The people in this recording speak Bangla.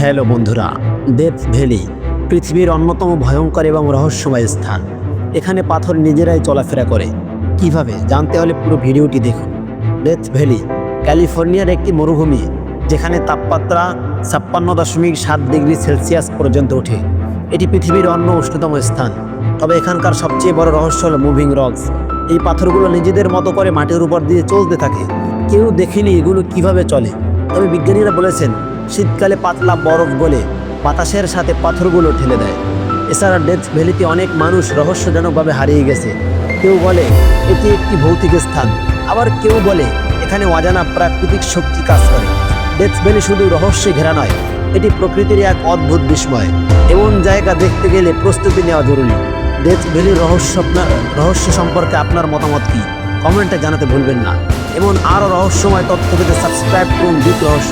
হ্যালো বন্ধুরা, ডেথ ভ্যালি পৃথিবীর অন্যতম ভয়ঙ্কর এবং রহস্যময় স্থান। এখানে পাথর নিজেরাই চলাফেরা করে। কিভাবে জানতে হলে পুরো ভিডিওটি দেখুন। ডেথ ভ্যালি ক্যালিফোর্নিয়ার একটি মরুভূমি, যেখানে তাপমাত্রা 56.7 ডিগ্রি সেলসিয়াস পর্যন্ত ওঠে। এটি পৃথিবীর অন্য উষ্ণতম স্থান। তবে এখানকার সবচেয়ে বড় রহস্য হল মুভিং রকস। এই পাথরগুলো নিজেদের মতো করে মাটির উপর দিয়ে চলতে থাকে। কেউ দেখেনি এগুলো কিভাবে চলে। তবে বিজ্ঞানীরা বলেছেন শীতকালে পাতলা বরফ গলে বাতাসের সাথে পাথরগুলো ঠেলে দেয়। এছাড়া ডেথ ভ্যালিতে অনেক মানুষ রহস্যজনকভাবে হারিয়ে গেছে। কেউ বলে এটি একটি ভৌতিক স্থান, আবার কেউ বলে এখানে অজানা প্রাকৃতিক শক্তি কাজ করে। ডেথ ভ্যালি শুধু রহস্যে ঘেরা নয়, এটি প্রকৃতির এক অদ্ভুত বিস্ময়। এমন জায়গা দেখতে গেলে প্রস্তুতি নেওয়া জরুরি। ডেথ ভ্যালির রহস্য সম্পর্কে আপনার মতামত কি কমেন্টে জানাতে ভুলবেন না। এমন আরও রহস্যময় তথ্য পেতে সাবস্ক্রাইব করুন দ্বীপ রহস্য।